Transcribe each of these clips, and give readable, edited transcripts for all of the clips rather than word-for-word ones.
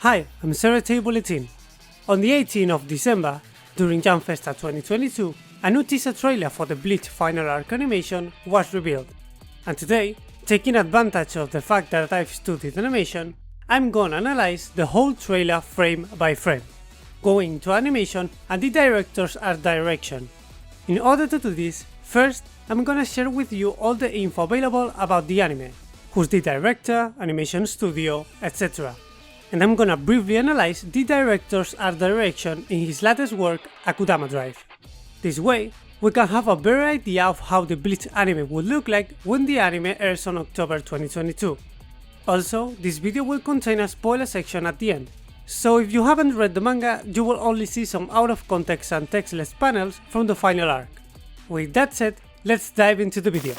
Hi, I'm TYBW. On the 18th of December, during Jump Festa 2022, a new teaser trailer for the Bleach final arc animation was revealed. And today, taking advantage of the fact that I've studied animation, I'm gonna analyze the whole trailer frame by frame, going to animation and the director's art direction. In order to do this, first I'm gonna share with you all the info available about the anime, who's the director, animation studio, etc. And I'm gonna briefly analyze the director's art direction in his latest work, Akudama Drive. This way, we can have a better idea of how the Bleach anime would look like when the anime airs on October 2022. Also, this video will contain a spoiler section at the end, so if you haven't read the manga, you will only see some out of context and textless panels from the final arc. With that said, let's dive into the video.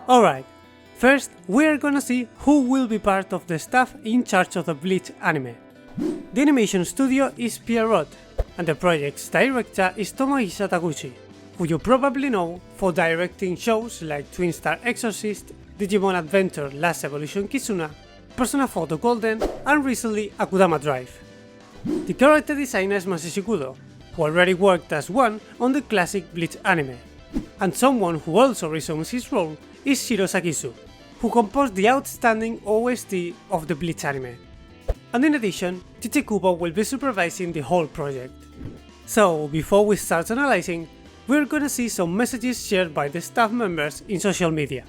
Alright, first we're gonna see who will be part of the staff in charge of the Bleach anime. The animation studio is Pierrot, and the project's director is Tomohisa Taguchi, who you probably know for directing shows like Twin Star Exorcist, Digimon Adventure Last Evolution Kizuna, Persona 4 The Golden, and recently Akudama Drive. The character designer is Masashi Kudo, who already worked as one on the classic Bleach anime, and someone who also resumes his role is Shiro Sakisu, who composed the outstanding OST of the Bleach anime. And in addition, TYBW will be supervising the whole project. So, before we start analyzing, we're gonna see some messages shared by the staff members in social media.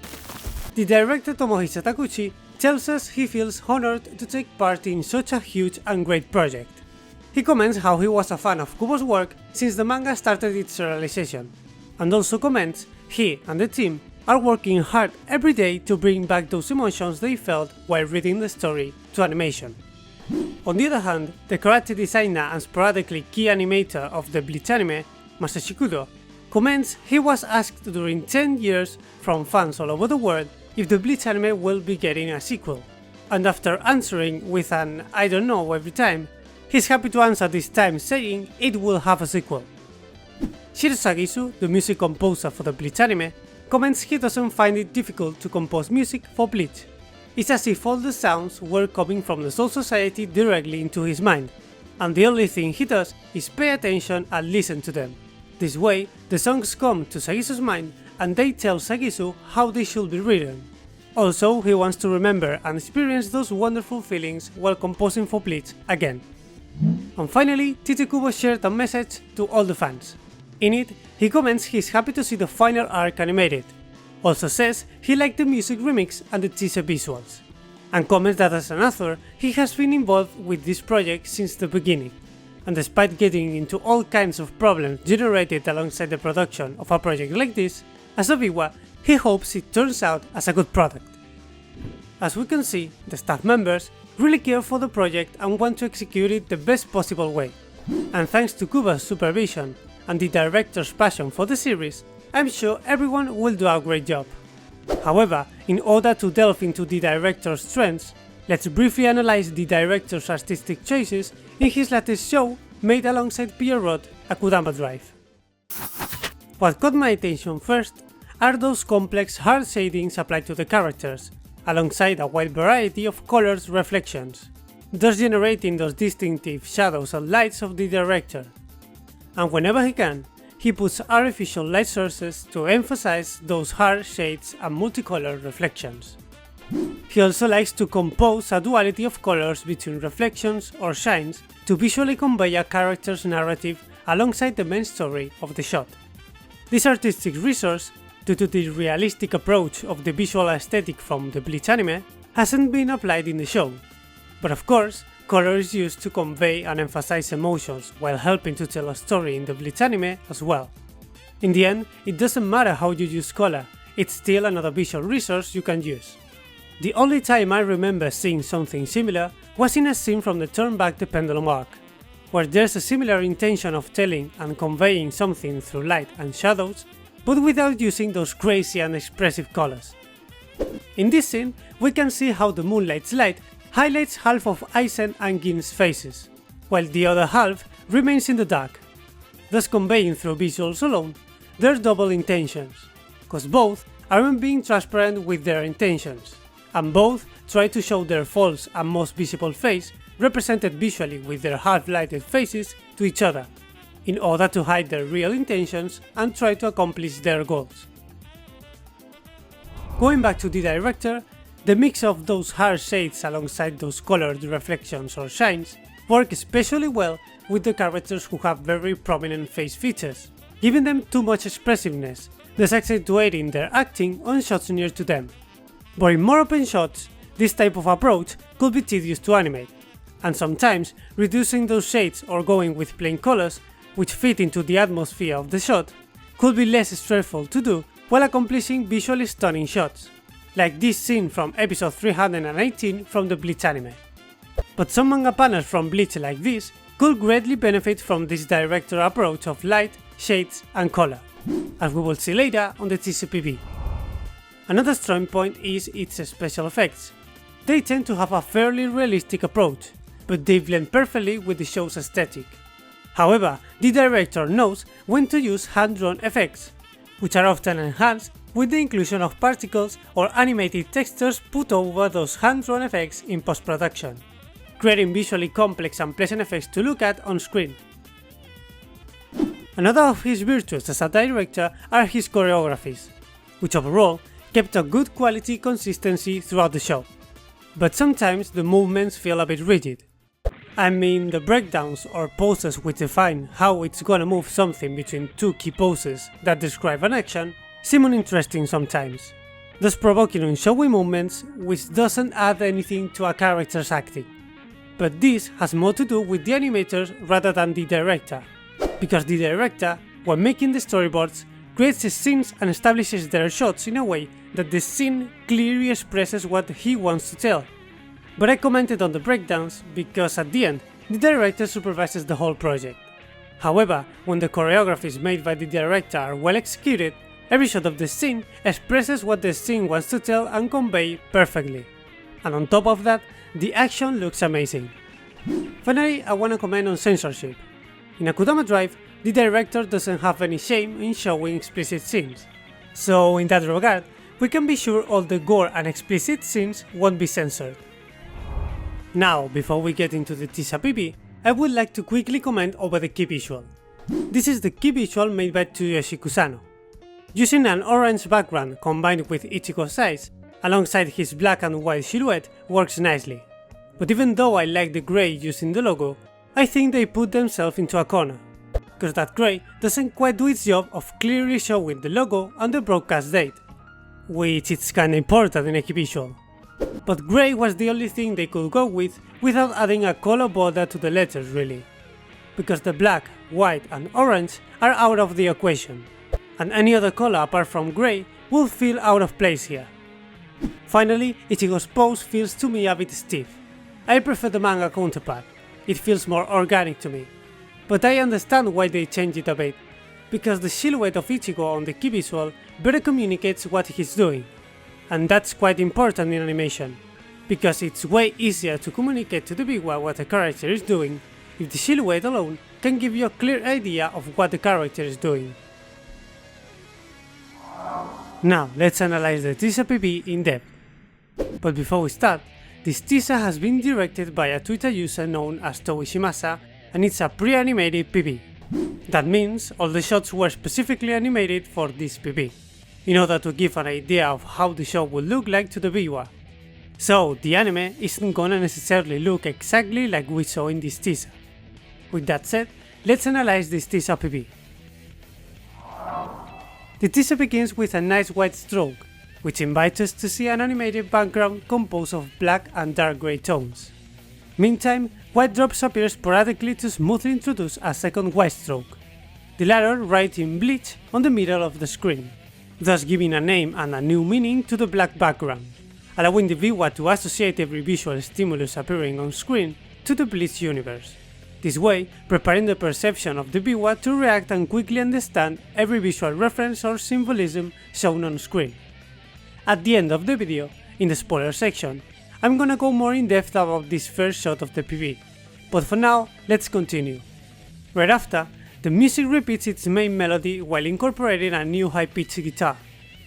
The director Tomohisa Taguchi tells us he feels honored to take part in such a huge and great project. He comments how he was a fan of Kubo's work since the manga started its realization, and also comments he and the team are working hard every day to bring back those emotions they felt while reading the story to animation. On the other hand, the character designer and sporadically key animator of the Bleach anime, Masashi Kudo, comments he was asked during 10 years from fans all over the world if the Bleach anime will be getting a sequel, and after answering with an "I don't know" every time, he's happy to answer this time saying it will have a sequel. Shiro Sakisu, the music composer for the Bleach anime, comments he doesn't find it difficult to compose music for Bleach. It's as if all the sounds were coming from the Soul Society directly into his mind, and the only thing he does is pay attention and listen to them. This way, the songs come to Sakisu's mind and they tell Sakisu how they should be written. Also, he wants to remember and experience those wonderful feelings while composing for Bleach again. And finally, TYBW shared a message to all the fans. In it, he comments he's happy to see the final arc animated, also says he liked the music remix and the teaser visuals, and comments that as an author he has been involved with this project since the beginning, and despite getting into all kinds of problems generated alongside the production of a project like this, as a viewer he hopes it turns out as a good product. As we can see, the staff members really care for the project and want to execute it the best possible way, and thanks to Kubo's supervision and the director's passion for the series, I'm sure everyone will do a great job. However, in order to delve into the director's strengths, let's briefly analyze the director's artistic choices in his latest show made alongside Pierrot, Akudama Drive. What caught my attention first are those complex hard shadings applied to the characters, alongside a wide variety of colors reflections, thus generating those distinctive shadows and lights of the director. And whenever he can, he puts artificial light sources to emphasize those hard shades and multicolor reflections. He also likes to compose a duality of colors between reflections or shines to visually convey a character's narrative alongside the main story of the shot. This artistic resource, due to the realistic approach of the visual aesthetic from the Bleach anime, hasn't been applied in the show, but of course, color is used to convey and emphasize emotions while helping to tell a story in the Bleach anime as well. In the end, it doesn't matter how you use color, it's still another visual resource you can use. The only time I remember seeing something similar was in a scene from the Turn Back the Pendulum arc, where there's a similar intention of telling and conveying something through light and shadows, but without using those crazy and expressive colors. In this scene, we can see how the moonlight's light highlights half of Aizen and Gin's faces, while the other half remains in the dark, thus conveying through visuals alone their double intentions, cause both aren't being transparent with their intentions, and both try to show their false and most visible face represented visually with their half-lighted faces to each other, in order to hide their real intentions and try to accomplish their goals. Going back to the director, the mix of those harsh shades alongside those colored reflections or shines work especially well with the characters who have very prominent face features, giving them too much expressiveness, thus accentuating their acting on shots near to them. But in more open shots, this type of approach could be tedious to animate, and sometimes reducing those shades or going with plain colors which fit into the atmosphere of the shot could be less stressful to do while accomplishing visually stunning shots, like this scene from episode 318 from the Bleach anime. But some manga panels from Bleach like this could greatly benefit from this director approach of light, shades and color, as we will see later on the TCPB. Another strong point is its special effects. They tend to have a fairly realistic approach, but they blend perfectly with the show's aesthetic. However, the director knows when to use hand-drawn effects, which are often enhanced with the inclusion of particles or animated textures put over those hand-drawn effects in post-production, creating visually complex and pleasant effects to look at on screen. Another of his virtues as a director are his choreographies, which overall kept a good quality consistency throughout the show, but sometimes the movements feel a bit rigid. I mean, the breakdowns or poses which define how it's gonna move something between two key poses that describe an action seem uninteresting sometimes, thus provoking on showy movements which doesn't add anything to a character's acting. But this has more to do with the animators rather than the director, because the director, when making the storyboards, creates the scenes and establishes their shots in a way that the scene clearly expresses what he wants to tell. But I commented on the breakdowns because at the end, the director supervises the whole project. However, when the choreographies made by the director are well executed, every shot of the scene expresses what the scene wants to tell and convey perfectly. And on top of that, the action looks amazing. Finally, I wanna comment on censorship. In Akudama Drive, the director doesn't have any shame in showing explicit scenes. So in that regard, we can be sure all the gore and explicit scenes won't be censored. Now, before we get into the TYBW, I would like to quickly comment over the key visual. This is the key visual made by Tsuyoshi Kusano. Using an orange background combined with Ichigo's eyes, alongside his black and white silhouette works nicely. But even though I like the grey used in the logo, I think they put themselves into a corner, cause that grey doesn't quite do its job of clearly showing the logo and the broadcast date, which is kinda important in a key visual. But grey was the only thing they could go with without adding a color border to the letters really, because the black, white and orange are out of the equation, and any other color apart from grey will feel out of place here. Finally, Ichigo's pose feels to me a bit stiff. I prefer the manga counterpart, it feels more organic to me, but I understand why they changed it a bit, because the silhouette of Ichigo on the key visual better communicates what he's doing. And that's quite important in animation, because it's way easier to communicate to the viewer what a character is doing if the silhouette alone can give you a clear idea of what the character is doing. Now let's analyze the TYBW in depth. But before we start, this teaser has been directed by a Twitter user known as Toishimasa, and it's a pre-animated PB. That means all the shots were specifically animated for this PB, in order to give an idea of how the show will look like to the viewer. So the anime isn't gonna necessarily look exactly like we saw in this teaser. With that said, let's analyze this teaser PB. The teaser begins with a nice white stroke, which invites us to see an animated background composed of black and dark grey tones. Meantime, white drops appear sporadically to smoothly introduce a second white stroke, the latter right in Bleach on the middle of the screen, thus giving a name and a new meaning to the black background, allowing the viewer to associate every visual stimulus appearing on screen to the Bleach universe. this way preparing the perception of the viewer to react and quickly understand every visual reference or symbolism shown on screen. At the end of the video, in the spoiler section, I'm gonna go more in depth about this first shot of the PV, but for now, let's continue. Right after, the music repeats its main melody while incorporating a new high-pitched guitar.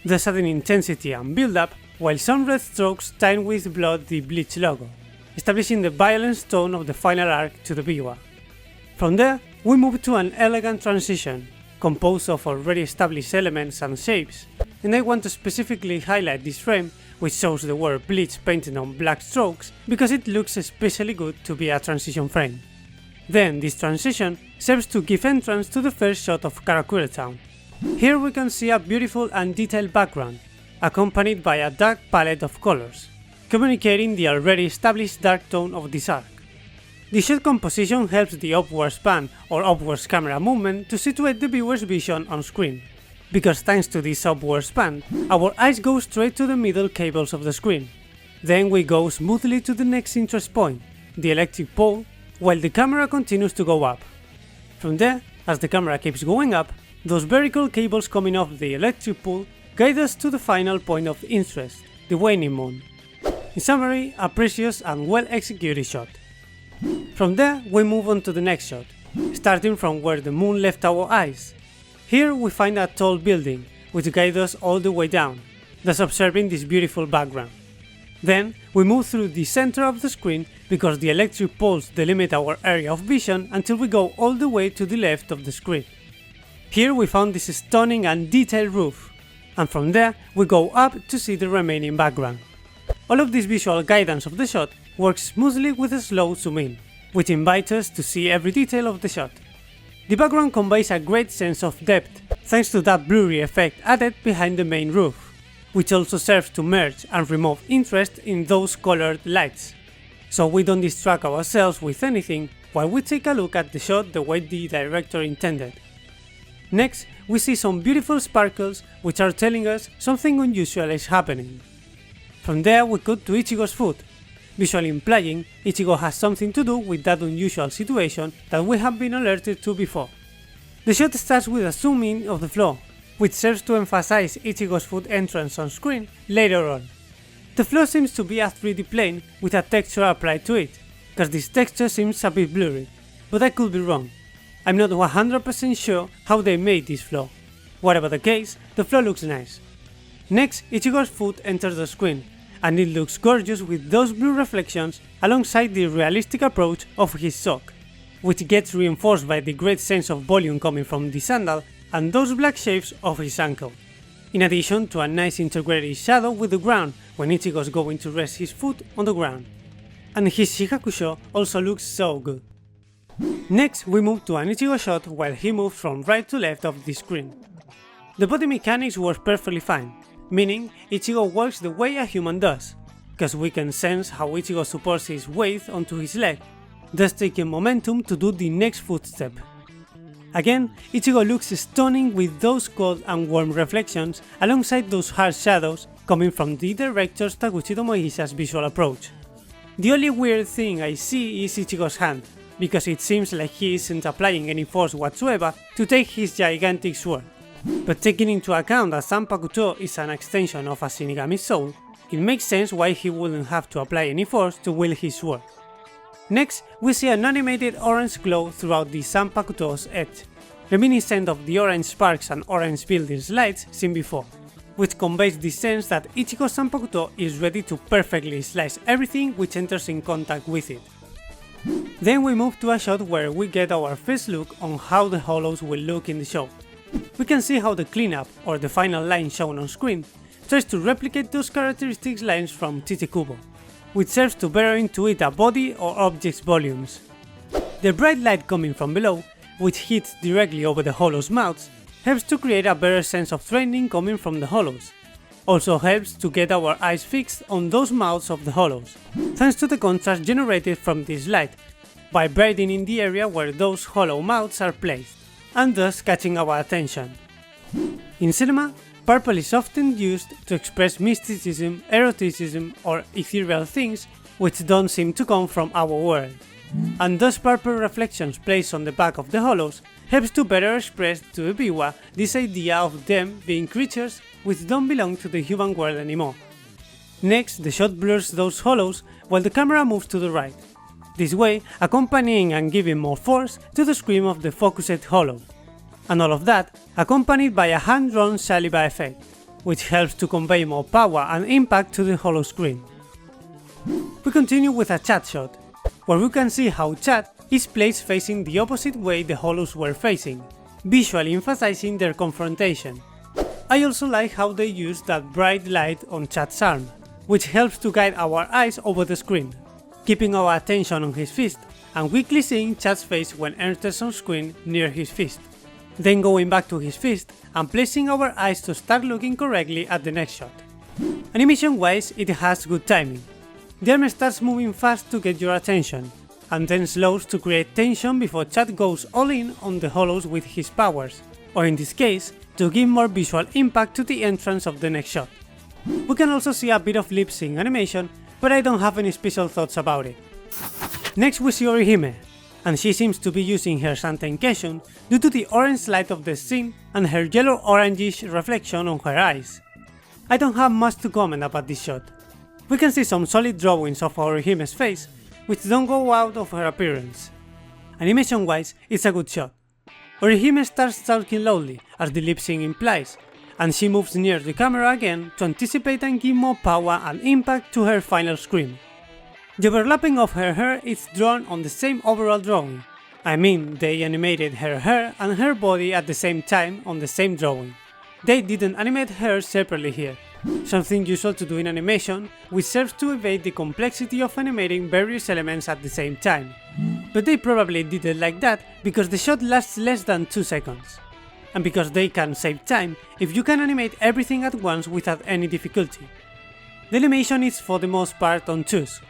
There's adding intensity and build-up, while some red strokes tie with blood the Bleach logo, establishing the violence tone of the final arc to the viewer. From there, we move to an elegant transition, composed of already established elements and shapes, and I want to specifically highlight this frame, which shows the word Bleach painted on black strokes, because it looks especially good to be a transition frame. Then this transition serves to give entrance to the first shot of Karakura Town. Here we can see a beautiful and detailed background, accompanied by a dark palette of colors, communicating the already established dark tone of this arc. The shot composition helps the upwards pan or upwards camera movement to situate the viewer's vision on screen, because thanks to this upwards pan, our eyes go straight to the middle cables of the screen. Then we go smoothly to the next interest point, the electric pole, while the camera continues to go up. From there, as the camera keeps going up, those vertical cables coming off the electric pole guide us to the final point of interest, the waning moon. In summary, a precious and well executed shot. From there, we move on to the next shot, starting from where the moon left our eyes. Here we find a tall building, which guides us all the way down, thus observing this beautiful background. Then, we move through the center of the screen because the electric poles delimit our area of vision until we go all the way to the left of the screen. Here we found this stunning and detailed roof, and from there we go up to see the remaining background. All of this visual guidance of the shot works smoothly with a slow zoom in, which invites us to see every detail of the shot. The background conveys a great sense of depth, thanks to that blurry effect added behind the main roof, which also serves to merge and remove interest in those colored lights, so we don't distract ourselves with anything while we take a look at the shot the way the director intended. Next, we see some beautiful sparkles which are telling us something unusual is happening. From there we cut to Ichigo's foot, visually implying Ichigo has something to do with that unusual situation that we have been alerted to before. The shot starts with a zoom in of the floor, which serves to emphasize Ichigo's foot entrance on screen later on. The floor seems to be a 3D plane with a texture applied to it, cause this texture seems a bit blurry, but I could be wrong. I'm not 100% sure how they made this floor. Whatever the case, the floor looks nice. Next, Ichigo's foot enters the screen, and it looks gorgeous with those blue reflections alongside the realistic approach of his sock, which gets reinforced by the great sense of volume coming from the sandal and those black shapes of his ankle, in addition to a nice integrated shadow with the ground when Ichigo's going to rest his foot on the ground. And his Shihakusho also looks so good. Next we move to an Ichigo shot while he moves from right to left of the screen. The body mechanics work perfectly fine, meaning Ichigo walks the way a human does, cause we can sense how Ichigo supports his weight onto his leg, thus taking momentum to do the next footstep. Again, Ichigo looks stunning with those cold and warm reflections alongside those harsh shadows coming from the director Taguchi Tomohisa's visual approach. The only weird thing I see is Ichigo's hand, because it seems like he isn't applying any force whatsoever to take his gigantic sword. But taking into account that Zanpakuto is an extension of a Shinigami's soul, it makes sense why he wouldn't have to apply any force to wield his sword. Next, we see an animated orange glow throughout the Zanpakuto's edge, reminiscent of the orange sparks and orange buildings lights seen before, which conveys the sense that Ichigo Zanpakuto is ready to perfectly slice everything which enters in contact with it. Then we move to a shot where we get our first look on how the hollows will look in the show. We can see how the cleanup, or the final line shown on screen, tries to replicate those characteristic lines from Chichikubo, which serves to better intuit a body or object's volumes. The bright light coming from below, which hits directly over the hollows' mouths, helps to create a better sense of training coming from the hollows. Also helps to get our eyes fixed on those mouths of the hollows, thanks to the contrast generated from this light, by brightening the area where those hollow mouths are placed, and thus catching our attention. In cinema, purple is often used to express mysticism, eroticism, or ethereal things which don't seem to come from our world, and those purple reflections placed on the back of the hollows helps to better express to the viewer this idea of them being creatures which don't belong to the human world anymore. Next, the shot blurs those hollows while the camera moves to the right, this way accompanying and giving more force to the scream of the focused hollow. And all of that accompanied by a hand-drawn saliva effect, which helps to convey more power and impact to the hollow screen. We continue with a chat shot, where we can see how chat is placed facing the opposite way the hollows were facing, visually emphasizing their confrontation. I also like how they use that bright light on Chat's arm, which helps to guide our eyes over the screen, keeping our attention on his fist and quickly seeing Chat's face when enters on screen near his fist, then going back to his fist and placing our eyes to start looking correctly at the next shot. Animation wise, it has good timing. The arm starts moving fast to get your attention, and then slows to create tension before Chat goes all in on the hollows with his powers, or in this case, to give more visual impact to the entrance of the next shot. We can also see a bit of lip sync animation, but I don't have any special thoughts about it. Next we see Orihime, and she seems to be using her Santenkeshon due to the orange light of the scene and her yellow-orangish reflection on her eyes. I don't have much to comment about this shot. We can see some solid drawings of Orihime's face, which don't go out of her appearance. Animation wise, it's a good shot. Orihime starts talking loudly, as the lip sync implies, and she moves near the camera again to anticipate and give more power and impact to her final scream. The overlapping of her hair is drawn on the same overall drawing. I mean, they animated her hair and her body at the same time on the same drawing. They didn't animate her separately here, something usual to do in animation, which serves to evade the complexity of animating various elements at the same time. But they probably did it like that because the shot lasts less than 2 seconds. And because they can save time if you can animate everything at once without any difficulty. The animation is for the most part on twos,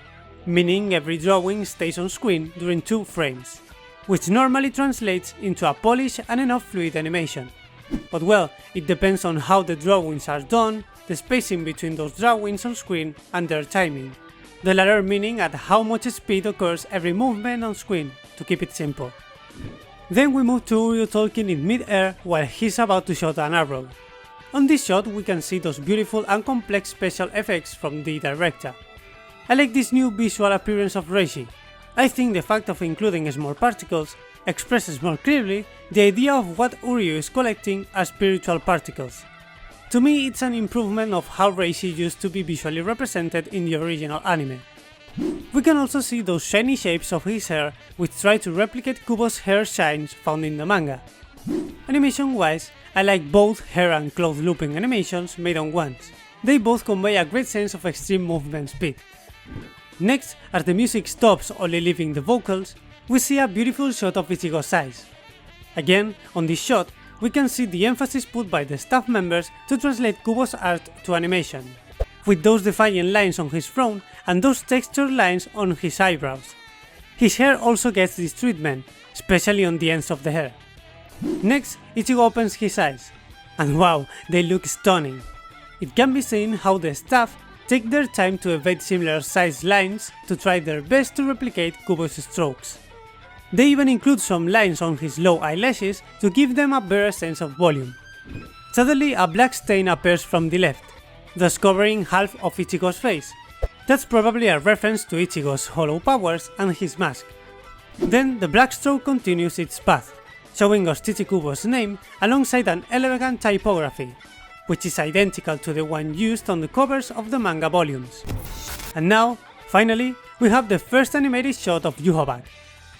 meaning every drawing stays on screen during 2 frames, which normally translates into a polished and enough fluid animation. But well, it depends on how the drawings are done, the spacing between those drawings on screen and their timing, the latter meaning at how much speed occurs every movement on screen, to keep it simple. Then we move to Uryu talking in mid-air while he's about to shoot an arrow. On this shot we can see those beautiful and complex special effects from the director. I like this new visual appearance of Reishi. I think the fact of including small particles expresses more clearly the idea of what Uryu is collecting as spiritual particles. To me, it's an improvement of how Reishi used to be visually represented in the original anime. We can also see those shiny shapes of his hair which try to replicate Kubo's hair shines found in the manga. Animation wise, I like both hair and cloth looping animations made on once. They both convey a great sense of extreme movement speed. Next, as the music stops only leaving the vocals, we see a beautiful shot of Ichigo's eyes. Again, on this shot, we can see the emphasis put by the staff members to translate Kubo's art to animation, with those defiant lines on his frown and those textured lines on his eyebrows. His hair also gets this treatment, especially on the ends of the hair. Next, Ichigo opens his eyes, and wow, they look stunning. It can be seen how the staff take their time to evade similar sized lines to try their best to replicate Kubo's strokes. They even include some lines on his low eyelashes to give them a better sense of volume. Suddenly a black stain appears from the left, thus covering half of Ichigo's face. That's probably a reference to Ichigo's hollow powers and his mask. Then the black stroke continues its path, showing us Chichikubo's name alongside an elegant typography, which is identical to the one used on the covers of the manga volumes. And now, finally, we have the first animated shot of Yhwach.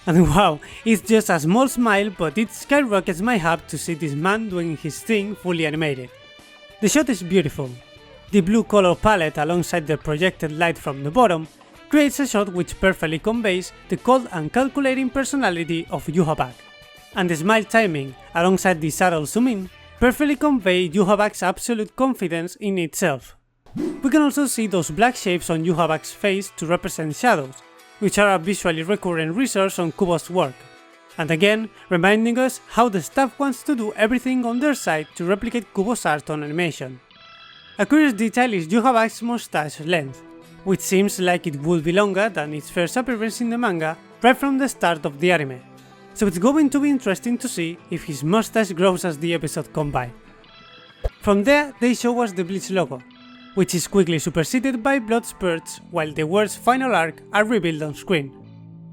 And wow, it's just a small smile, but it skyrockets my hype to see this man doing his thing fully animated. The shot is beautiful. The blue color palette alongside the projected light from the bottom creates a shot which perfectly conveys the cold and calculating personality of Yhwach. And the smile timing alongside the subtle zoom in perfectly convey Yhwach's absolute confidence in itself. We can also see those black shapes on Yhwach's face to represent shadows, which are a visually recurrent resource on Kubo's work, and again reminding us how the staff wants to do everything on their side to replicate Kubo's art on animation. A curious detail is Yhwach's mustache length, which seems like it would be longer than its first appearance in the manga, right from the start of the anime, so it's going to be interesting to see if his mustache grows as the episode comes by. From there they show us the Bleach logo, which is quickly superseded by blood spurts while the words final arc are revealed on screen.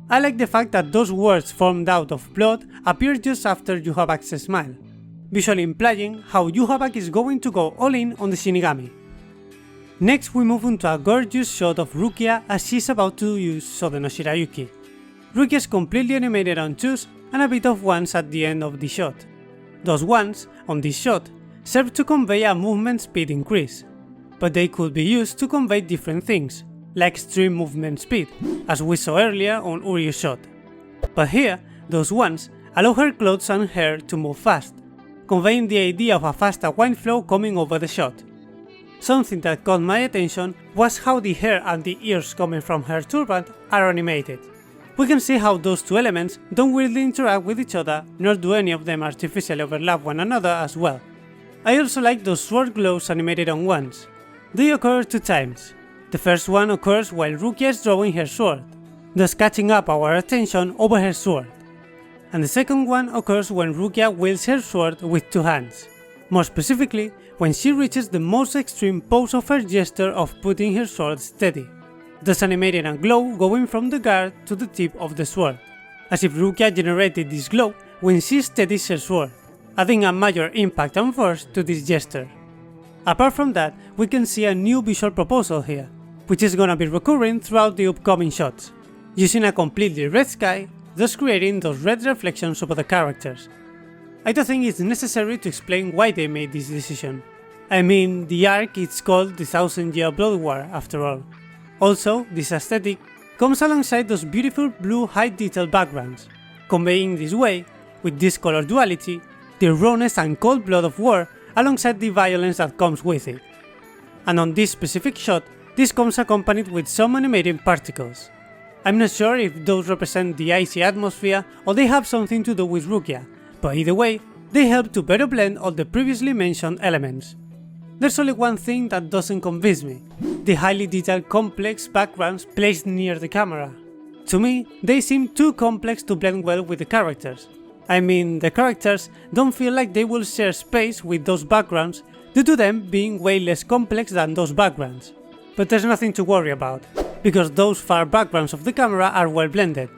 I like the fact that those words formed out of blood appear just after Yhwach's smile, visually implying how Yhwach is going to go all in on the Shinigami. Next we move on to a gorgeous shot of Rukia as she's about to use Sode no Shirayuki. Rukia is completely animated on twos and a bit of ones at the end of the shot. Those ones, on this shot, serve to convey a movement speed increase, but they could be used to convey different things, like extreme movement speed, as we saw earlier on Uryu's shot. But here, those ones allow her clothes and hair to move fast, conveying the idea of a faster wind flow coming over the shot. Something that caught my attention was how the hair and the ears coming from her turban are animated. We can see how those two elements don't weirdly interact with each other, nor do any of them artificially overlap one another as well. I also like those sword glows animated on ones. They occur 2 times. The first one occurs while Rukia is drawing her sword, thus catching up our attention over her sword. And the second one occurs when Rukia wields her sword with 2 hands. More specifically, when she reaches the most extreme pose of her gesture of putting her sword steady, thus animating a glow going from the guard to the tip of the sword, as if Rukia generated this glow when she steadies her sword, adding a major impact and force to this gesture. Apart from that, we can see a new visual proposal here, which is gonna be recurring throughout the upcoming shots, using a completely red sky, thus creating those red reflections over the characters. I don't think it's necessary to explain why they made this decision. I mean, the arc is called the 1000-year Blood War after all. Also, this aesthetic comes alongside those beautiful blue high detail backgrounds, conveying this way, with this color duality, the rawness and cold blood of war alongside the violence that comes with it. And on this specific shot, this comes accompanied with some animating particles. I'm not sure if those represent the icy atmosphere or they have something to do with Rukia, but either way, they help to better blend all the previously mentioned elements. There's only one thing that doesn't convince me: the highly detailed complex backgrounds placed near the camera. To me, they seem too complex to blend well with the characters. I mean, the characters don't feel like they will share space with those backgrounds due to them being way less complex than those backgrounds. But there's nothing to worry about, because those far backgrounds of the camera are well blended,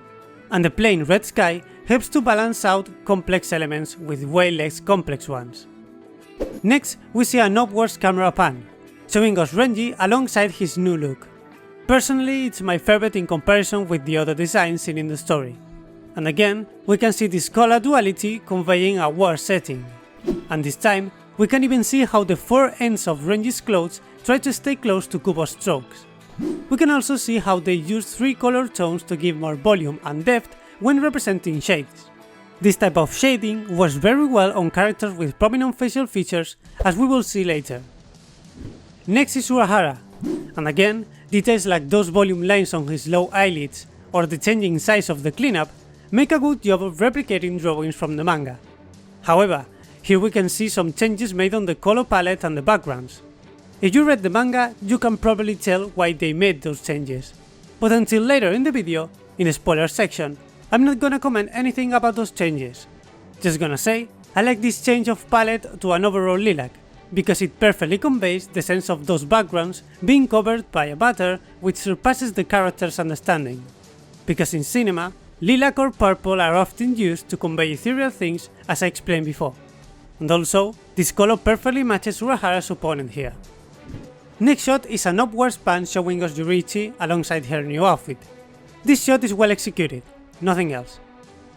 and the plain red sky helps to balance out complex elements with way less complex ones. Next, we see an upwards camera pan, showing us Renji alongside his new look. Personally, it's my favorite in comparison with the other designs seen in the story. And again, we can see this color duality conveying a war setting. And this time, we can even see how the 4 ends of Renji's clothes try to stay close to Kubo's strokes. We can also see how they use 3 color tones to give more volume and depth when representing shades. This type of shading works very well on characters with prominent facial features, as we will see later. Next is Urahara, and again, details like those volume lines on his low eyelids or the changing size of the cleanup make a good job of replicating drawings from the manga. However, here we can see some changes made on the color palette and the backgrounds. If you read the manga, you can probably tell why they made those changes, but until later in the video, in the spoiler section, I'm not gonna comment anything about those changes. Just gonna say, I like this change of palette to an overall lilac, because it perfectly conveys the sense of those backgrounds being covered by a matter which surpasses the character's understanding. Because in cinema, lilac or purple are often used to convey ethereal things, as I explained before. And also, this color perfectly matches Urahara's opponent here. Next shot is an upwards pan showing us Yoriichi alongside her new outfit. This shot is well executed, nothing else.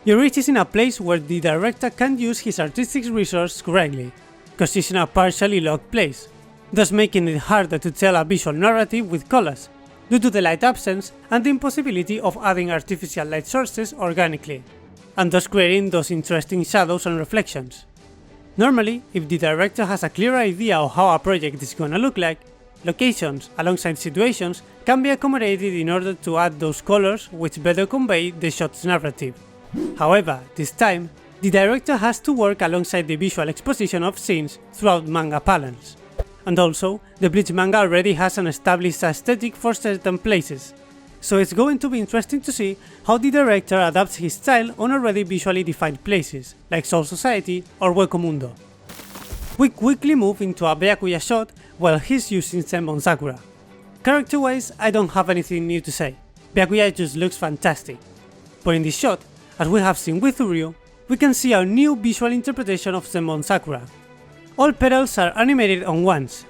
Yoriichi is in a place where the director can't use his artistic resource correctly, because she's in a partially locked place, thus making it harder to tell a visual narrative with colors, due to the light absence and the impossibility of adding artificial light sources organically, and thus creating those interesting shadows and reflections. Normally, if the director has a clear idea of how a project is gonna look like, locations alongside situations can be accommodated in order to add those colors which better convey the shot's narrative. However, this time, the director has to work alongside the visual exposition of scenes throughout manga panels. And also, the Bleach manga already has an established aesthetic for certain places, so it's going to be interesting to see how the director adapts his style on already visually defined places, like Soul Society or Hueco Mundo. We quickly move into a Byakuya shot while he's using Senbon Sakura. Character-wise, I don't have anything new to say, Byakuya just looks fantastic. But in this shot, as we have seen with Uryu, we can see our new visual interpretation of Senbon Sakura. All petals are animated on once,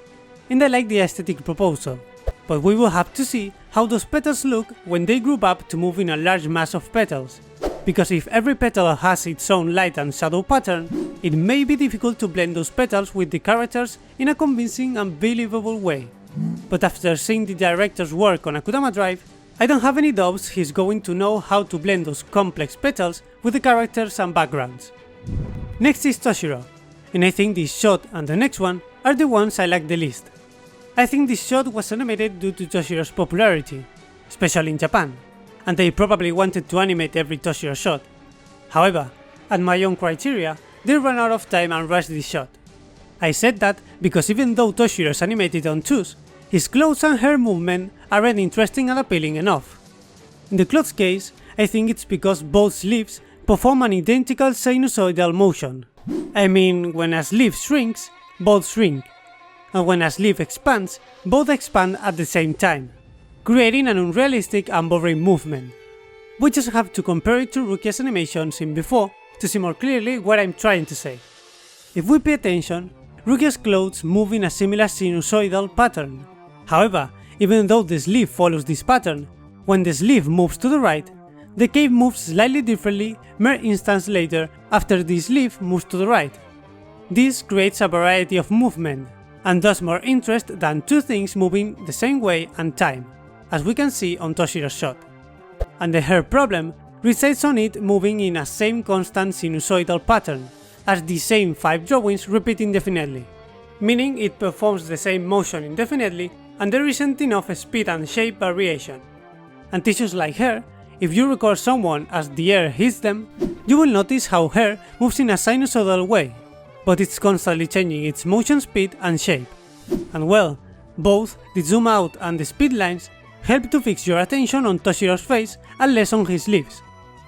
and I like the aesthetic proposal, but we will have to see how those petals look when they group up to move in a large mass of petals, because if every petal has its own light and shadow pattern, it may be difficult to blend those petals with the characters in a convincing and believable way. But after seeing the director's work on Akudama Drive, I don't have any doubts he's going to know how to blend those complex petals with the characters and backgrounds. Next is Toshiro, and I think this shot and the next one are the ones I like the least. I think this shot was animated due to Toshiro's popularity, especially in Japan, and they probably wanted to animate every Toshiro shot. However, at my own criteria, they ran out of time and rushed this shot. I said that because even though Toshiro is animated on twos, his clothes and hair movement aren't interesting and appealing enough. In the clothes case, I think it's because both sleeves perform an identical sinusoidal motion. I mean, when a sleeve shrinks, both shrink, and when a sleeve expands, both expand at the same time, creating an unrealistic and boring movement. We just have to compare it to Rukia's animation seen before to see more clearly what I'm trying to say. If we pay attention, Rukia's clothes move in a similar sinusoidal pattern. However, even though the sleeve follows this pattern, when the sleeve moves to the right, the cape moves slightly differently mere instants later after the sleeve moves to the right. This creates a variety of movement, and thus more interest than two things moving the same way and time, as we can see on Toshiro's shot. And the hair problem resides on it moving in a same constant sinusoidal pattern, as the same 5 drawings repeat indefinitely, meaning it performs the same motion indefinitely and there isn't enough speed and shape variation. And tissues like hair, if you record someone as the air hits them, you will notice how hair moves in a sinusoidal way, but it's constantly changing its motion speed and shape. And well, both the zoom out and the speed lines help to fix your attention on Toshiro's face and less on his lips,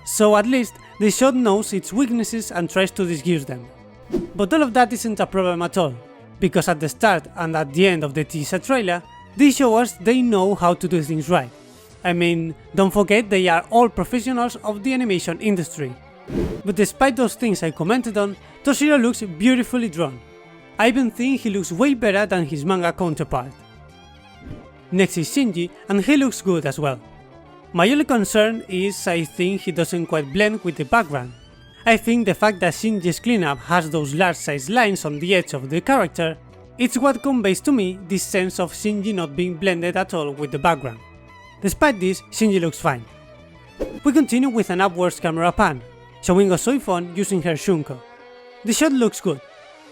so at least the shot knows its weaknesses and tries to disguise them. But all of that isn't a problem at all, because at the start and at the end of the teaser trailer, they show us they know how to do things right. I mean, don't forget they are all professionals of the animation industry. But despite those things I commented on, Toshiro looks beautifully drawn. I even think he looks way better than his manga counterpart. Next is Shinji, and he looks good as well. My only concern is I think he doesn't quite blend with the background. I think the fact that Shinji's cleanup has those large size lines on the edge of the character, it's what conveys to me this sense of Shinji not being blended at all with the background. Despite this, Shinji looks fine. We continue with an upwards camera pan, showing Osoifon using her shunko. The shot looks good,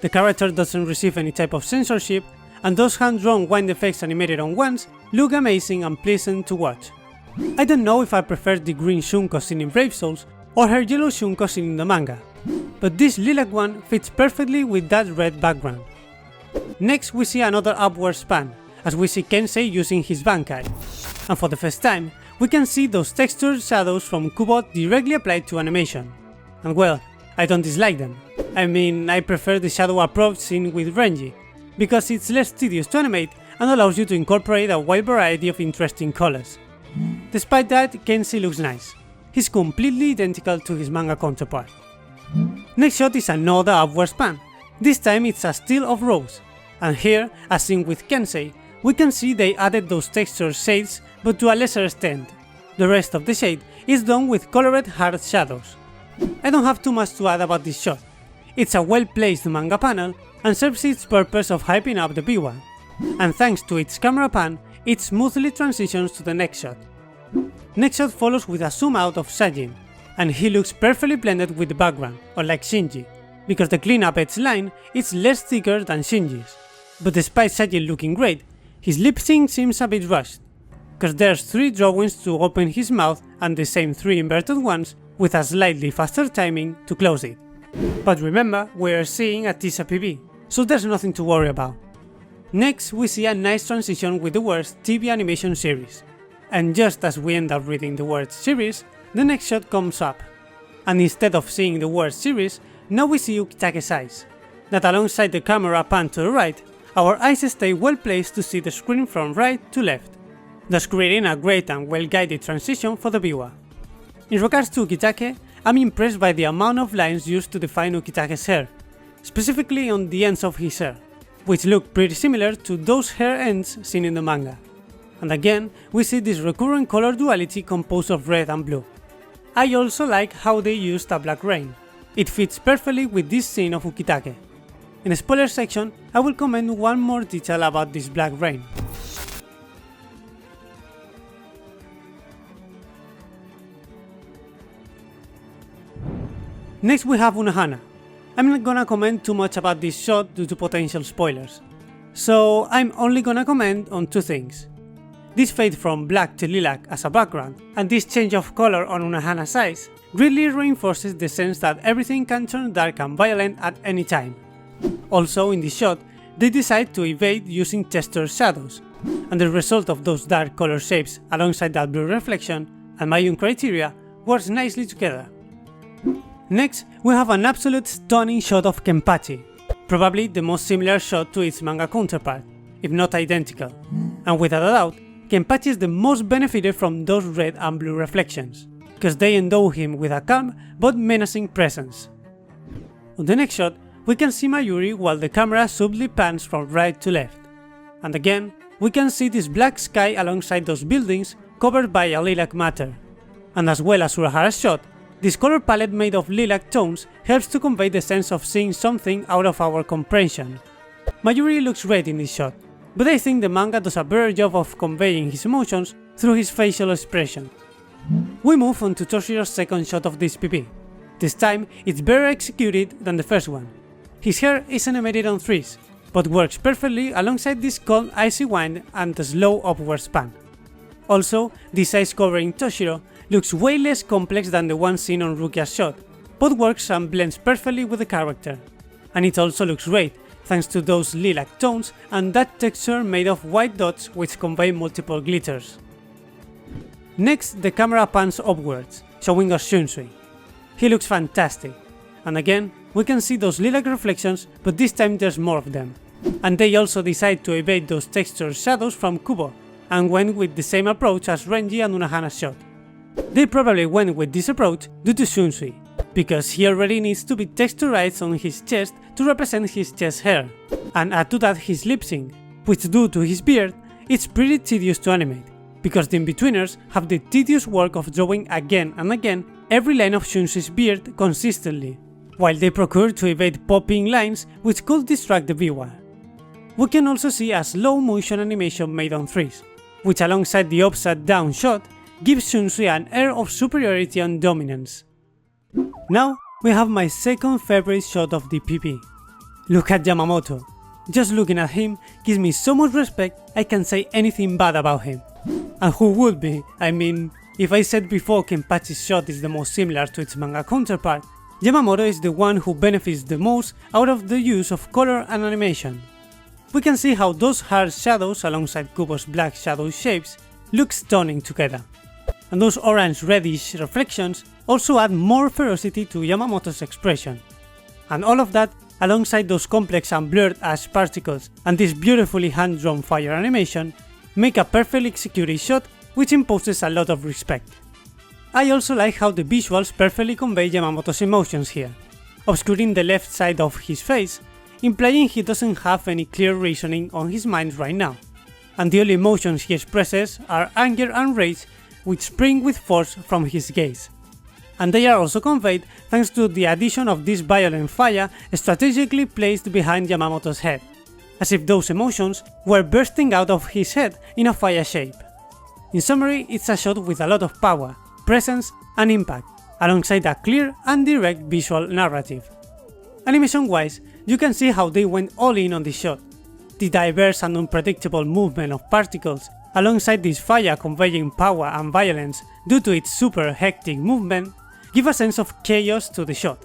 the character doesn't receive any type of censorship, and those hand-drawn wind effects animated on once look amazing and pleasant to watch. I don't know if I prefer the green shunko seen in Brave Souls or her yellow shunko seen in the manga, but this lilac one fits perfectly with that red background. Next we see another upward span, as we see Kensei using his Bankai, and for the first time we can see those textured shadows from Kubot directly applied to animation. And well, I don't dislike them. I mean, I prefer the shadow approach seen with Renji, because it's less tedious to animate and allows you to incorporate a wide variety of interesting colors. Despite that, Kensei looks nice. He's completely identical to his manga counterpart. Next shot is another upward span. This time it's a still of Rose, and here, as seen with Kensei, we can see they added those textured shades but to a lesser extent. The rest of the shade is done with colored hard shadows. I don't have too much to add about this shot. It's a well placed manga panel and serves its purpose of hyping up the big one, and thanks to its camera pan, it smoothly transitions to the next shot. Next shot follows with a zoom out of Sajin, and he looks perfectly blended with the background, unlike Shinji, because the cleanup edge line is less thicker than Shinji's. But despite Sajin looking great, his lip sync seems a bit rushed, cause there's 3 drawings to open his mouth and the same 3 inverted ones with a slightly faster timing to close it. But remember, we're seeing a teaser PV, so there's nothing to worry about. Next we see a nice transition with the words TV animation series. and just as we end up reading the word series, the next shot comes up. And instead of seeing the word series, now we see Ukitake's eyes. That alongside the camera pan to the right, our eyes stay well placed to see the screen from right to left, thus creating a great and well guided transition for the viewer. In regards to Ukitake, I'm impressed by the amount of lines used to define Ukitake's hair, specifically on the ends of his hair, which look pretty similar to those hair ends seen in the manga. And again, we see this recurrent color duality composed of red and blue. I also like how they used a black rain. It fits perfectly with this scene of Ukitake. In the spoiler section, I will comment one more detail about this black rain. Next we have Unohana. I'm not gonna comment too much about this shot due to potential spoilers, so I'm only gonna comment on two things. This fade from black to lilac as a background, and this change of color on Unohana's eyes greatly reinforces the sense that everything can turn dark and violent at any time. Also in this shot, they decide to evade using textured shadows, and the result of those dark color shapes alongside that blue reflection and my own criteria works nicely together. Next, we have an absolute stunning shot of Kenpachi, probably the most similar shot to its manga counterpart, if not identical, and without a doubt, Kenpachi is the most benefited from those red and blue reflections, because they endow him with a calm but menacing presence. On the next shot, we can see Mayuri while the camera subtly pans from right to left, and again, we can see this black sky alongside those buildings covered by a lilac matter, and as well as Urahara's shot, this color palette made of lilac tones helps to convey the sense of seeing something out of our comprehension. Mayuri looks red in this shot, but I think the manga does a better job of conveying his emotions through his facial expression. We move on to Toshiro's second shot of this PP. This time it's better executed than the first one. His hair is animated on threes, but works perfectly alongside this calm icy wind and the slow upward span. Also, this eyes covering Toshiro looks way less complex than the one seen on Rukia's shot, but works and blends perfectly with the character. And it also looks great, thanks to those lilac tones and that texture made of white dots which convey multiple glitters. Next, the camera pans upwards, showing us Shunsui. He looks fantastic, and again, we can see those lilac reflections, but this time there's more of them. And they also decide to evade those textured shadows from Kubo, and went with the same approach as Renji and Unohana's shot. They probably went with this approach due to Shunsui, because he already needs to be texturized on his chest to represent his chest hair, and add to that his lip sync, which due to his beard, it's pretty tedious to animate, because the in-betweeners have the tedious work of drawing again and again every line of Shunsui's beard consistently, while they procure to evade popping lines which could distract the viewer. We can also see a slow motion animation made on threes, which alongside the upside down shot gives Shunsui an air of superiority and dominance. Now we have my second favorite shot of the PP. Look at Yamamoto. Just looking at him gives me so much respect I can't say anything bad about him. And who would be? I mean, if I said before Kenpachi's shot is the most similar to its manga counterpart, Yamamoto is the one who benefits the most out of the use of color and animation. We can see how those hard shadows alongside Kubo's black shadow shapes look stunning together. And those orange reddish reflections also add more ferocity to Yamamoto's expression. And all of that alongside those complex and blurred ash particles and this beautifully hand-drawn fire animation make a perfectly executed shot which imposes a lot of respect. I also like how the visuals perfectly convey Yamamoto's emotions here, obscuring the left side of his face, implying he doesn't have any clear reasoning on his mind right now, and the only emotions he expresses are anger and rage which spring with force from his gaze. And they are also conveyed thanks to the addition of this violent fire strategically placed behind Yamamoto's head, as if those emotions were bursting out of his head in a fire shape. In summary, it's a shot with a lot of power, presence and impact, alongside a clear and direct visual narrative. Animation wise, you can see how they went all in on this shot. The diverse and unpredictable movement of particles alongside this fire conveying power and violence due to its super hectic movement give a sense of chaos to the shot.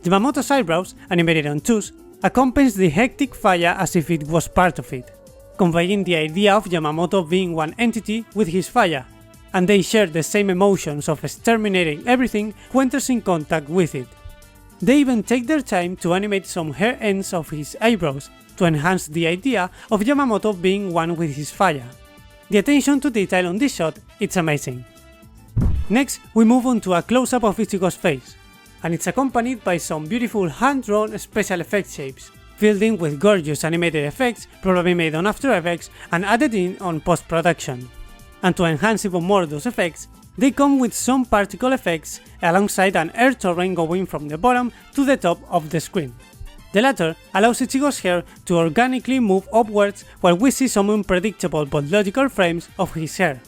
Yamamoto's eyebrows, animated on twos, accompanies the hectic fire as if it was part of it. conveying the idea of Yamamoto being one entity with his fire, and they share the same emotions of exterminating everything who enters in contact with it. They even take their time to animate some hair ends of his eyebrows to enhance the idea of Yamamoto being one with his fire. The attention to detail on this shot, it's amazing. Next, we move on to a close-up of Ichigo's face, and it's accompanied by some beautiful hand-drawn special effects shapes, filled in with gorgeous animated effects probably made on After Effects and added in on post-production. And to enhance even more those effects, they come with some particle effects alongside an air torrent going from the bottom to the top of the screen. The latter allows Ichigo's hair to organically move upwards while we see some unpredictable but logical frames of his hair.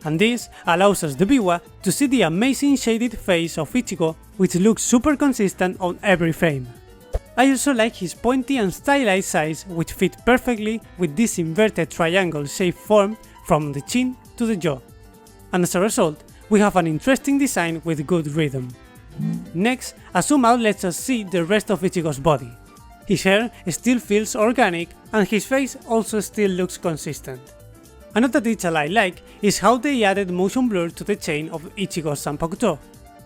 And this allows us the viewer to see the amazing shaded face of Ichigo, which looks super consistent on every frame. I also like his pointy and stylized eyes, which fit perfectly with this inverted triangle shape formed from the chin to the jaw. And as a result, we have an interesting design with good rhythm. Next, a zoom out lets us see the rest of Ichigo's body. His hair still feels organic and his face also still looks consistent. Another detail I like is how they added motion blur to the chain of Ichigo's Zanpakuto,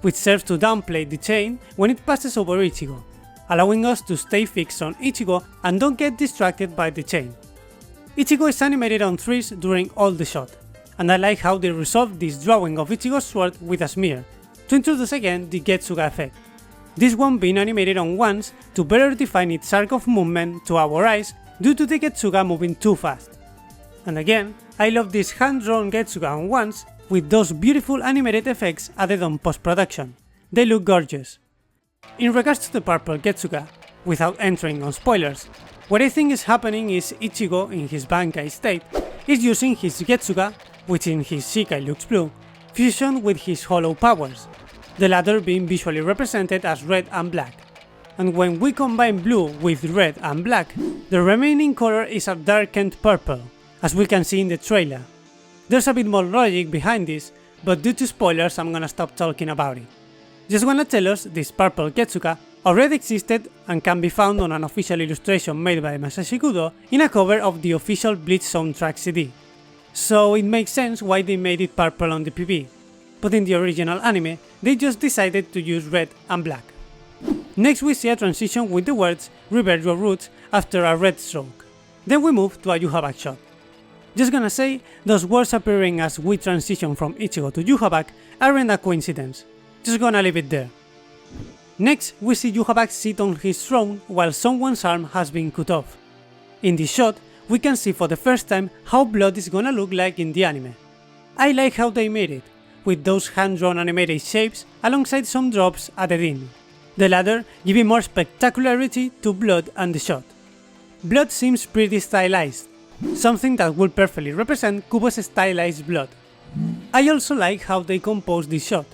which serves to downplay the chain when it passes over Ichigo, allowing us to stay fixed on Ichigo and don't get distracted by the chain. Ichigo is animated on threes during all the shot, and I like how they resolved this drawing of Ichigo's sword with a smear, to introduce again the Getsuga effect, this one being animated on ones to better define its arc of movement to our eyes due to the Getsuga moving too fast. And again, I love this hand-drawn Getsuga on ones with those beautiful animated effects added on post-production. They look gorgeous. In regards to the purple Getsuga, without entering on spoilers, what I think is happening is Ichigo in his Bankai state is using his Getsuga, which in his Shikai looks blue, fusioned with his hollow powers, the latter being visually represented as red and black. And when we combine blue with red and black, the remaining color is a darkened purple, as we can see in the trailer. There's a bit more logic behind this, but due to spoilers I'm gonna stop talking about it. Just wanna tell us this purple Getsuga already existed and can be found on an official illustration made by Masashi Kudo in a cover of the official Bleach soundtrack CD. So it makes sense why they made it purple on the PV, but in the original anime they just decided to use red and black. Next we see a transition with the words "Revert your roots" after a red stroke. Then we move to a Yuhabak shot. Just gonna say, those words appearing as we transition from Ichigo to Yuhabak aren't a coincidence, just gonna leave it there. Next we see Yuhabak sit on his throne while someone's arm has been cut off. In this shot, we can see for the first time how blood is gonna look like in the anime. I like how they made it, with those hand-drawn animated shapes alongside some drops added in, the latter giving more spectacularity to blood and the shot. Blood seems pretty stylized, something that would perfectly represent Kubo's stylized blood. I also like how they compose this shot,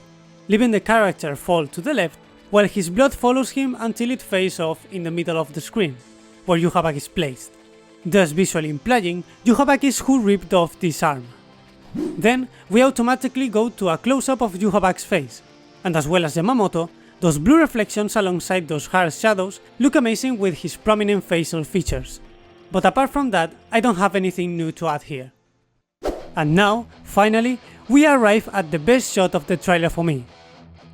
leaving the character fall to the left while his blood follows him until it fades off in the middle of the screen, where Yuhabak is placed, thus visually implying Yuhabak is who ripped off this arm. Then we automatically go to a close-up of Yuhabak's face, and as well as Yamamoto, those blue reflections alongside those harsh shadows look amazing with his prominent facial features. But apart from that, I don't have anything new to add here. And now, finally, we arrive at the best shot of the trailer for me.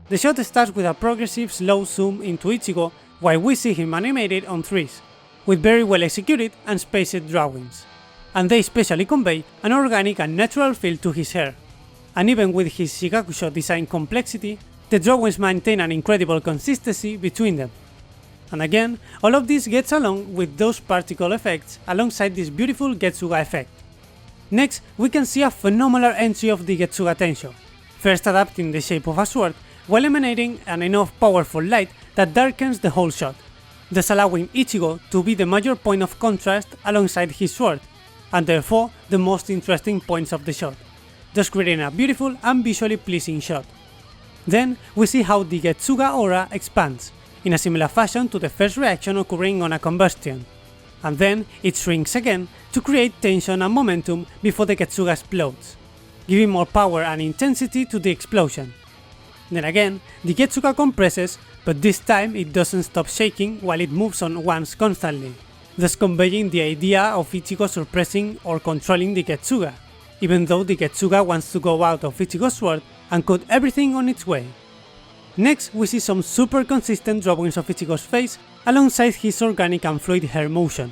The shot starts with a progressive slow zoom into Ichigo while we see him animated on threes, with very well executed and spaced drawings. And they especially convey an organic and natural feel to his hair. And even with his Shigakusho design complexity, the drawings maintain an incredible consistency between them. And again, all of this gets along with those particle effects alongside this beautiful Getsuga effect. Next, we can see a phenomenal entry of the Getsuga Tensho, first adapting the shape of a sword while emanating an enough powerful light that darkens the whole shot, thus allowing Ichigo to be the major point of contrast alongside his sword, and therefore the most interesting points of the shot, thus creating a beautiful and visually pleasing shot. Then we see how the Getsuga aura expands, in a similar fashion to the first reaction occurring on a combustion, and then it shrinks again to create tension and momentum before the Getsuga explodes, giving more power and intensity to the explosion. Then again, the Getsuga compresses, but this time it doesn't stop shaking while it moves on once constantly, thus conveying the idea of Ichigo suppressing or controlling the Getsuga, even though the Getsuga wants to go out of Ichigo's sword and cut everything on its way. Next, we see some super consistent drawings of Ichigo's face alongside his organic and fluid hair motion,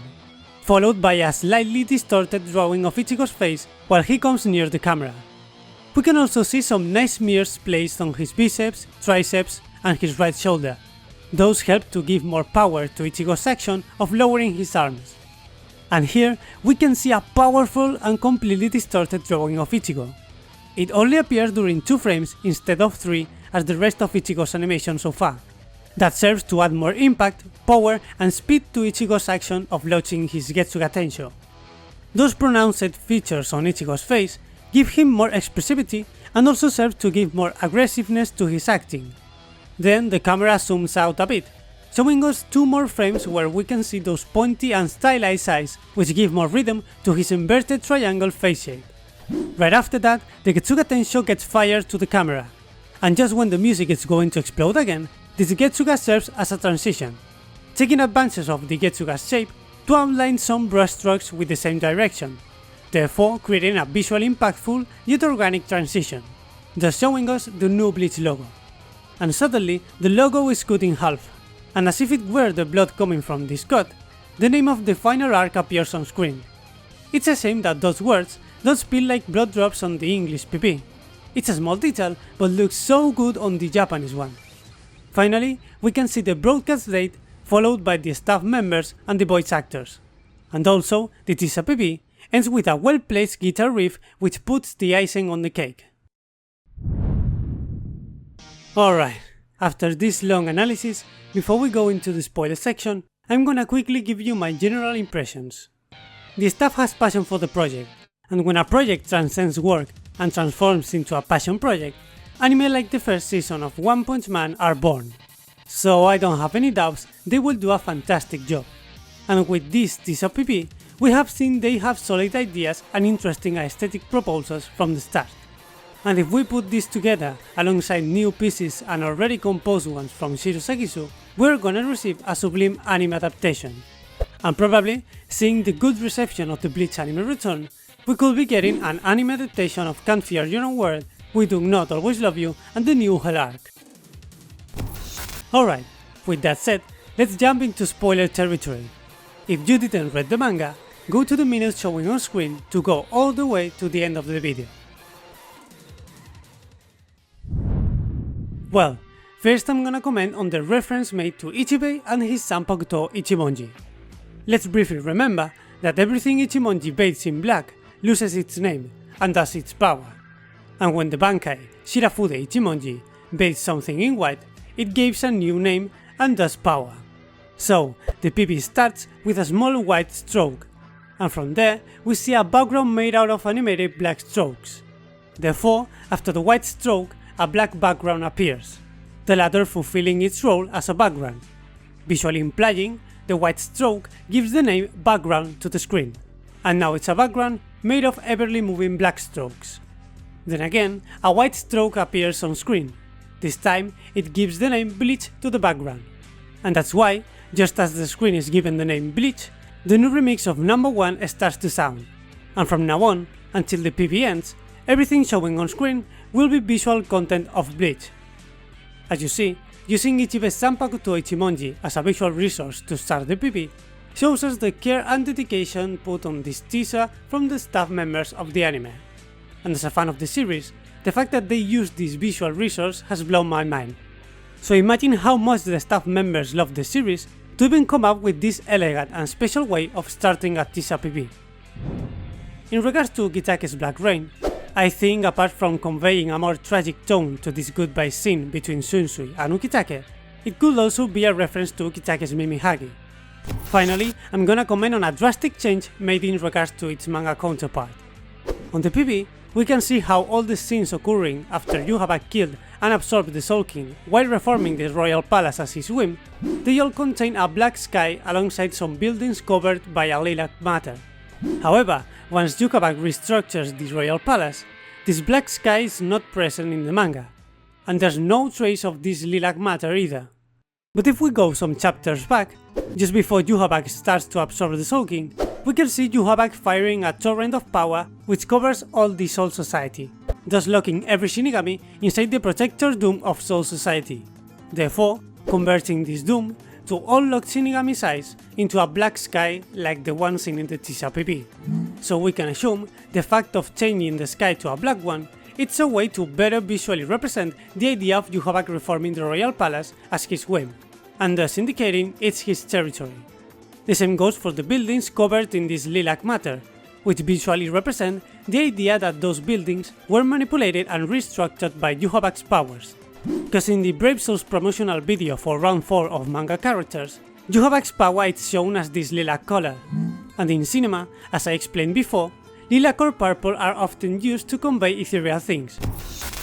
followed by a slightly distorted drawing of Ichigo's face while he comes near the camera. We can also see some nice mirrors placed on his biceps, triceps, and his right shoulder. Those help to give more power to Ichigo's action of lowering his arms. And here we can see a powerful and completely distorted drawing of Ichigo. It only appears during 2 frames instead of 3 as the rest of Ichigo's animation so far. That serves to add more impact, power and speed to Ichigo's action of launching his Getsuga Tensho. Those pronounced features on Ichigo's face give him more expressivity and also serve to give more aggressiveness to his acting. Then the camera zooms out a bit, showing us 2 more frames where we can see those pointy and stylized eyes which give more rhythm to his inverted triangle face shape. Right after that, the Getsuga Tensho gets fired to the camera, and just when the music is going to explode again, this Getsuga serves as a transition, taking advantage of the Getsuga's shape to outline some brushstrokes with the same direction, therefore creating a visually impactful yet organic transition, thus showing us the new Bleach logo. And suddenly the logo is cut in half, and as if it were the blood coming from this cut, the name of the final arc appears on screen. It's a shame that those words don't spill like blood drops on the English PP. It's a small detail, but looks so good on the Japanese one. Finally, we can see the broadcast date followed by the staff members and the voice actors. And also, the TYBW ends with a well-placed guitar riff which puts the icing on the cake. Alright, after this long analysis, before we go into the spoiler section, I'm gonna quickly give you my general impressions. The staff has passion for the project, and when a project transcends work and transforms into a passion project, anime like the first season of One Punch Man are born. So I don't have any doubts they will do a fantastic job. And with this TYBW, we have seen they have solid ideas and interesting aesthetic proposals from the start. And if we put this together alongside new pieces and already composed ones from Shiro Sagisu, we're gonna receive a sublime anime adaptation. And probably, seeing the good reception of the Bleach anime return, we could be getting an anime adaptation of Can't Fear Your Own World, We Do Not Always Love You and the new Hell arc. Alright, with that said, let's jump into spoiler territory. If you didn't read the manga, go to the minutes showing on screen to go all the way to the end of the video. Well, first I'm gonna comment on the reference made to Ichibei and his Sanpakuto Ichimonji. Let's briefly remember that everything Ichimonji bathes in black loses its name and thus its power. And when the Bankai Shirafude Ichimonji bathes something in white, it gives a new name and thus power. So the PP starts with a small white stroke, and from there we see a background made out of animated black strokes. Therefore, after the white stroke, a black background appears, the latter fulfilling its role as a background, visually implying the white stroke gives the name background to the screen, and now it's a background made of everly moving black strokes. Then again, a white stroke appears on screen. This time, it gives the name Bleach to the background. And that's why, just as the screen is given the name Bleach, the new remix of number 1 starts to sound. And from now on, until the PP ends, everything showing on screen will be visual content of Bleach. As you see, using Ichibei's Sanpakuto Ichimonji as a visual resource to start the PP shows us the care and dedication put on this teaser from the staff members of the anime. And as a fan of the series, the fact that they used this visual resource has blown my mind. So imagine how much the staff members love the series to even come up with this elegant and special way of starting a TYBW. In regards to Kitake's Black Rain, I think apart from conveying a more tragic tone to this goodbye scene between Shunsui and Ukitake, it could also be a reference to Ukitake's Mimihagi. Finally, I'm gonna comment on a drastic change made in regards to its manga counterpart. On the PV, we can see how all the scenes occurring after Yhwach killed and absorbed the Soul King while reforming the royal palace as his whim, they all contain a black sky alongside some buildings covered by a lilac matter. However, once Yhwach restructures the royal palace, this black sky is not present in the manga, and there's no trace of this lilac matter either. But if we go some chapters back, just before Yhwach starts to absorb the soaking, we can see Yhwach firing a torrent of power which covers all the Soul Society, thus locking every Shinigami inside the protector dome of Soul Society, therefore converting this dome to all locked Shinigami's eyes into a black sky like the one seen in the TYBW. So we can assume the fact of changing the sky to a black one, it's a way to better visually represent the idea of Yhwach reforming the Royal Palace as his whim, and thus indicating it's his territory. The same goes for the buildings covered in this lilac matter, which visually represent the idea that those buildings were manipulated and restructured by Yhwach's powers. Cause in the Brave Souls promotional video for round 4 of manga characters, Yhwach's power is shown as this lilac color, and in cinema, as I explained before, lilac or purple are often used to convey ethereal things.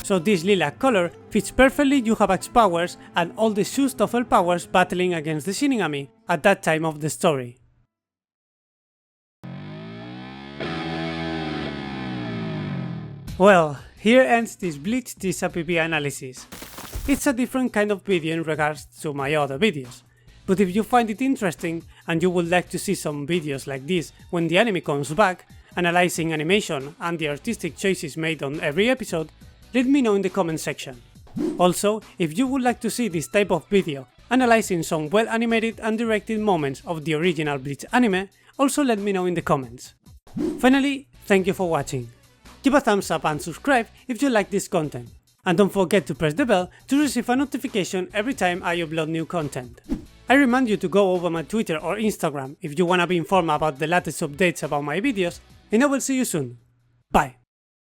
So this lilac color fits perfectly Yhwach's powers and all the Shu-Stoffel powers battling against the Shinigami at that time of the story. Well, here ends this Bleach TYBW analysis. It's a different kind of video in regards to my other videos, but if you find it interesting and you would like to see some videos like this when the anime comes back, analyzing animation and the artistic choices made on every episode, let me know in the comment section. Also, if you would like to see this type of video analyzing some well animated and directed moments of the original Bleach anime, also let me know in the comments. Finally, thank you for watching. Give a thumbs up and subscribe if you like this content, and don't forget to press the bell to receive a notification every time I upload new content. I remind you to go over my Twitter or Instagram if you wanna be informed about the latest updates about my videos, and I will see you soon. Bye!